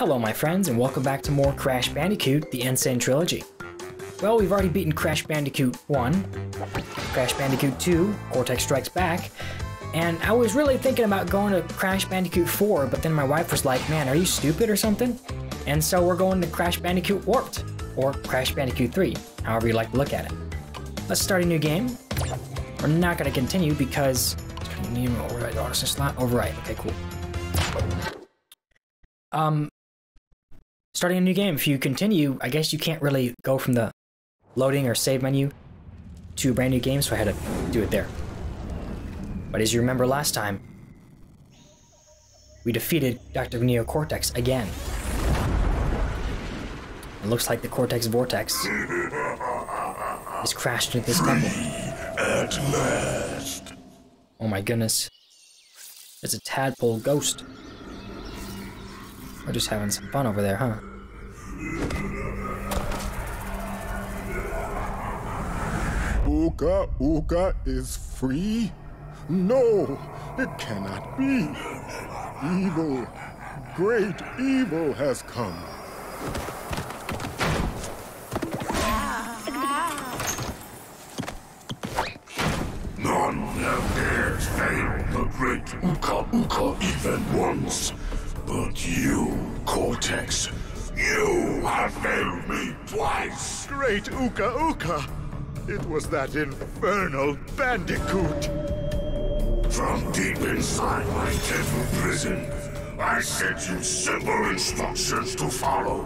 Hello my friends, and welcome back to more Crash Bandicoot, the Insane Trilogy. Well, we've already beaten Crash Bandicoot 1, Crash Bandicoot 2, Cortex Strikes Back, and I was really thinking about going to Crash Bandicoot 4, but then my wife was like, man, are you stupid or something? And so we're going to Crash Bandicoot Warped, or Crash Bandicoot 3, however you like to look at it. Let's start a new game. We're not going to continue because... Override auto slot. Override. Okay, cool. Starting a new game. If you continue, I guess you can't really go from the loading or save menu to a brand new game, so I had to do it there. But as you remember last time, we defeated Dr. Neo Cortex again. It looks like the Cortex Vortex has crashed into this temple. At last. Oh my goodness. It's a tadpole ghost. We're just having some fun over there, huh? Uka Uka is free? No, it cannot be. Evil, great evil has come. None have dared fail the great Uka Uka even once. But you, Cortex, you have failed me twice. Great Uka Uka! It was that infernal Bandicoot! From deep inside my temple prison, I sent you simple instructions to follow.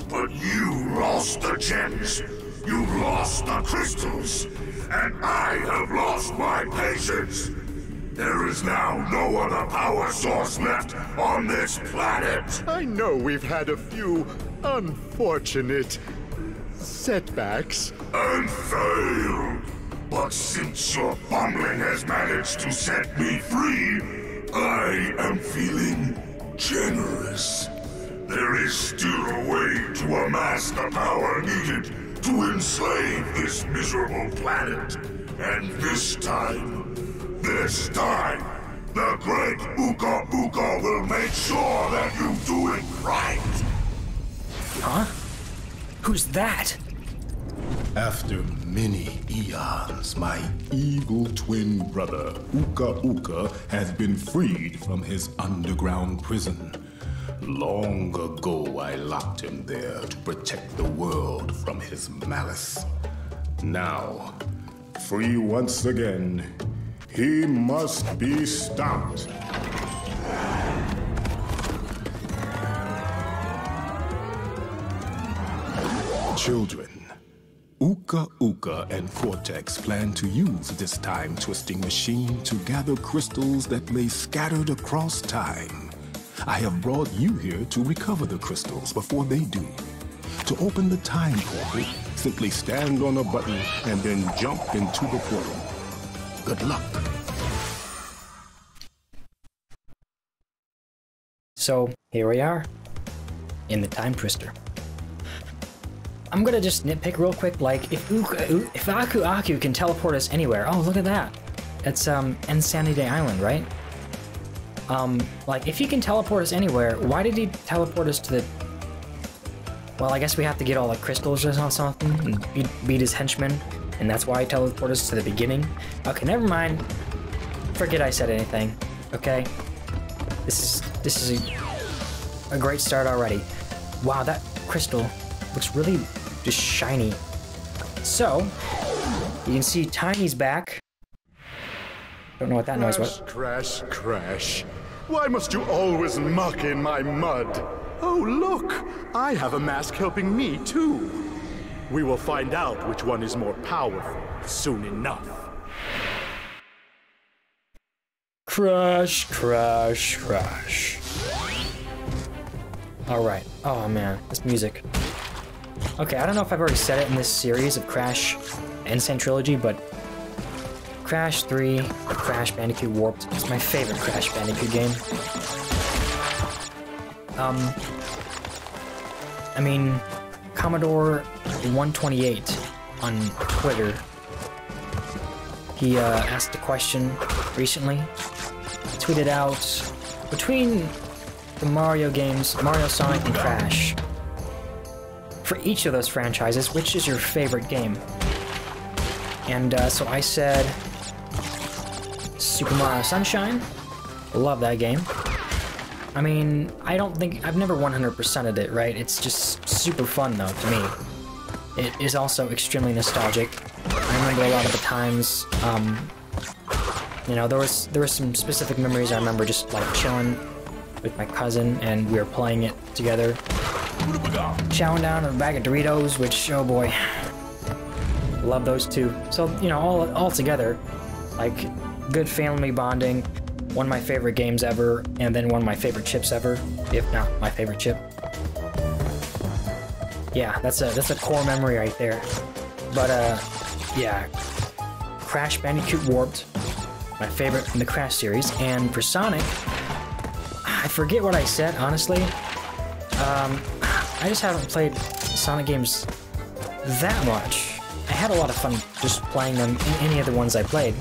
But you lost the gems, you lost the crystals, and I have lost my patience. There is now no other power source left on this planet. I know we've had a few unfortunate setbacks. And failed. But since your bumbling has managed to set me free, I am feeling generous. There is still a way to amass the power needed to enslave this miserable planet. And this time, the great Uka Uka will make sure that you do it right. Huh? Who's that? After many eons, my evil twin brother, Uka Uka, has been freed from his underground prison. Long ago, I locked him there to protect the world from his malice. Now, free once again, he must be stopped. Children, Uka Uka and Cortex plan to use this time-twisting machine to gather crystals that lay scattered across time. I have brought you here to recover the crystals before they do. To open the time portal, simply stand on a button and then jump into the portal. Good luck. So, here we are, in the Time Twister. I'm gonna just nitpick real quick, like, if Aku Aku can teleport us anywhere, oh, look at that. It's, Insanity Island, right? Like, if he can teleport us anywhere, why did he teleport us to the... Well, I guess we have to get all the crystals or something, and beat his henchmen, and that's why he teleported us to the beginning. Okay, never mind. Forget I said anything, okay? This is a great start already. Wow, that crystal looks really just shiny. So, you can see Tiny's back. Don't know what that noise was. Crash, crash. Why must you always muck in my mud? Oh, look! I have a mask helping me, too. We will find out which one is more powerful soon enough. Crash, crash, crash. Alright. Oh man, this music. Okay, I don't know if I've already said it in this series of Crash Insane Trilogy, but Crash 3, or Crash Bandicoot Warped, is my favorite Crash Bandicoot game. I mean, Commodore 128 on Twitter, he asked a question recently, tweeted out, between the Mario games, Mario, Sonic, and Crash. For each of those franchises, which is your favorite game? And so I said Super Mario Sunshine. Love that game. I mean, I don't think I've never 100%ed it, right? It's just super fun though to me. It is also extremely nostalgic. I remember a lot of the times, you know, there were some specific memories I remember just like chilling with my cousin and we were playing it together. Chowing down a bag of Doritos, which, oh boy, love those too. So, you know, all together, like, good family bonding, one of my favorite games ever, and then one of my favorite chips ever, if not my favorite chip. Yeah, that's a core memory right there. But, yeah, Crash Bandicoot Warped, my favorite from the Crash series, and for Sonic, I forget what I said, honestly. I just haven't played Sonic games that much. I had a lot of fun just playing them in any of the ones I played.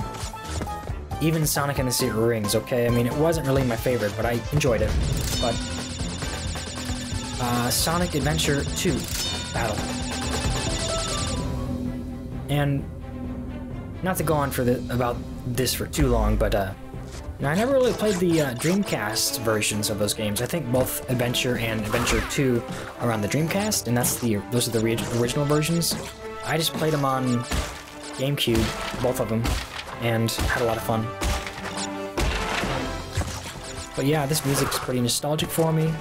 Even Sonic and the Secret Rings, okay? I mean, it wasn't really my favorite, but I enjoyed it. But, Sonic Adventure 2 Battle. And, not to go on about this for too long, but, now, I never really played the Dreamcast versions of those games. I think both Adventure and Adventure 2 are on the Dreamcast, and those are the original versions. I just played them on GameCube, both of them, and had a lot of fun. But yeah, this music's pretty nostalgic for me.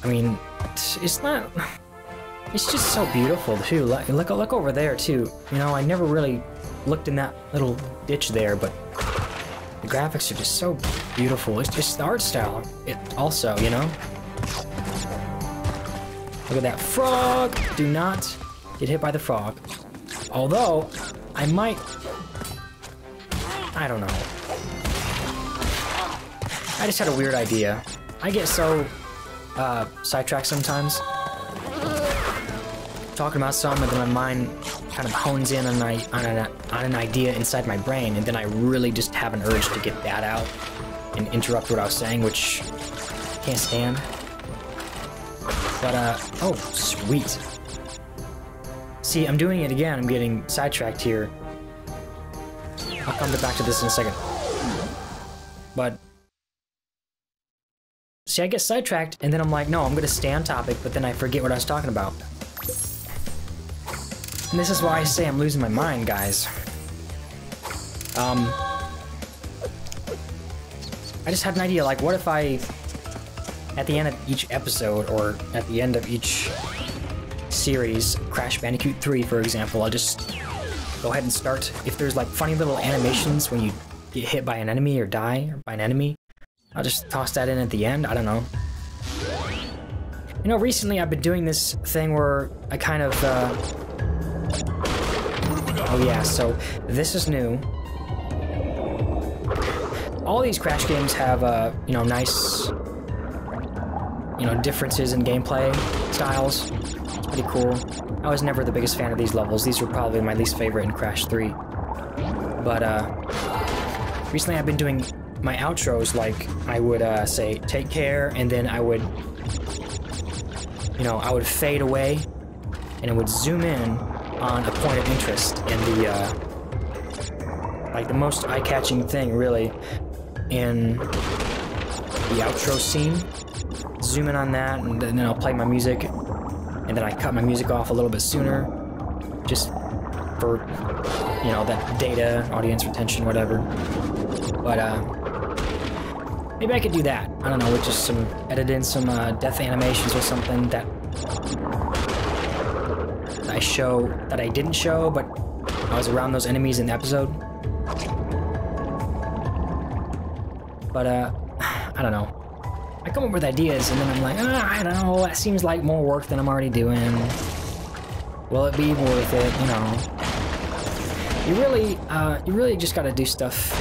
I mean, it's just so beautiful too. Look over there too. You know, I never really looked in that little ditch there, but the graphics are just so beautiful. It's just the art style. It also, you know. Look at that frog! Do not get hit by the frog. Although, I might... I don't know. I just had a weird idea. I get so sidetracked sometimes. Talking about something, and then my mind kind of hones in on an idea inside my brain, and then I really just have an urge to get that out and interrupt what I was saying, which I can't stand. But, oh, sweet. See, I'm doing it again. I'm getting sidetracked here. I'll come back to this in a second. But, see, I get sidetracked, and then I'm like, no, I'm gonna stay on topic, but then I forget what I was talking about. And this is why I say I'm losing my mind, guys. I just had an idea, like, what if I, at the end of each episode, or at the end of each series, Crash Bandicoot 3, for example, I'll just go ahead and start. If there's, like, funny little animations when you get hit by an enemy or die by an enemy, I'll just toss that in at the end. I don't know. You know, recently I've been doing this thing where I kind of, oh yeah, so this is new. All these Crash games have, you know, nice, you know, differences in gameplay styles. It's pretty cool. I was never the biggest fan of these levels. These were probably my least favorite in Crash 3. But, recently I've been doing my outros, like, I would, say, take care, and then I would, you know, I would fade away, and it would zoom in on a point of interest, and the, like, the most eye-catching thing, really, in the outro scene. Zoom in on that, and then I'll play my music, and then I cut my music off a little bit sooner, just for, you know, that data, audience retention, whatever. But, maybe I could do that. I don't know, with just edit in some death animations or something that I didn't show, but I was around those enemies in the episode. But, I don't know. I come up with ideas, and then I'm like, I don't know, that seems like more work than I'm already doing. Will it be worth it, you know? You really just gotta do stuff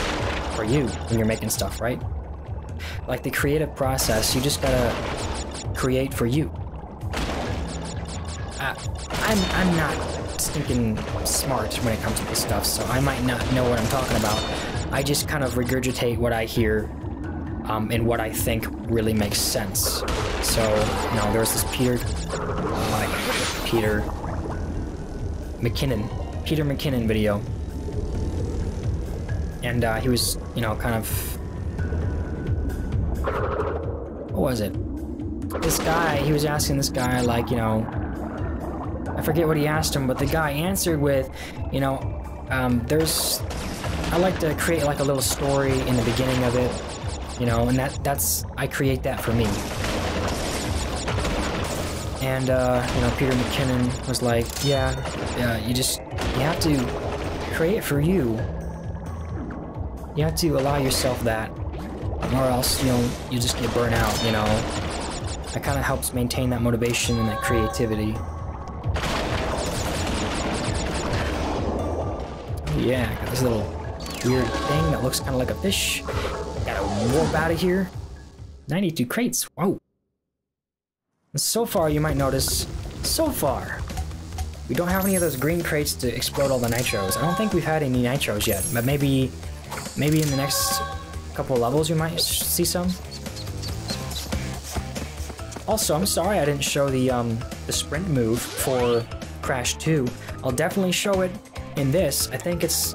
for you when you're making stuff, right? Like the creative process, you just gotta create for you. I'm not stinking smart when it comes to this stuff, so I might not know what I'm talking about. I just kind of regurgitate what I hear in what I think really makes sense. So, you know, there's this Peter McKinnon video. And he was, you know, kind of... What was it? This guy, he was asking this guy, like, you know... I forget what he asked him, but the guy answered with, you know, I like to create like a little story in the beginning of it, you know, and that's I create that for me. And you know, Peter McKinnon was like, yeah, you have to create it for you. You have to allow yourself that, or else, you know, you just get burnt out, you know. That kind of helps maintain that motivation and that creativity. Yeah, got this little weird thing that looks kind of like a fish. Gotta warp out of here. 92 crates, whoa. And so far, you might notice, so far, we don't have any of those green crates to explode all the nitros. I don't think we've had any nitros yet, but maybe in the next couple of levels you might see some. Also, I'm sorry I didn't show the sprint move for Crash 2. I'll definitely show it in this. I think it's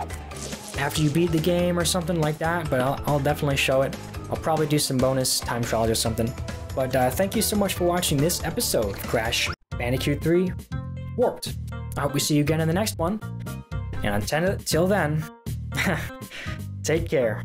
after you beat the game or something like that, but I'll definitely show it. I'll probably do some bonus time trials or something. But thank you so much for watching this episode of Crash Bandicoot 3 Warped. I hope we see you again in the next one. And until then, take care.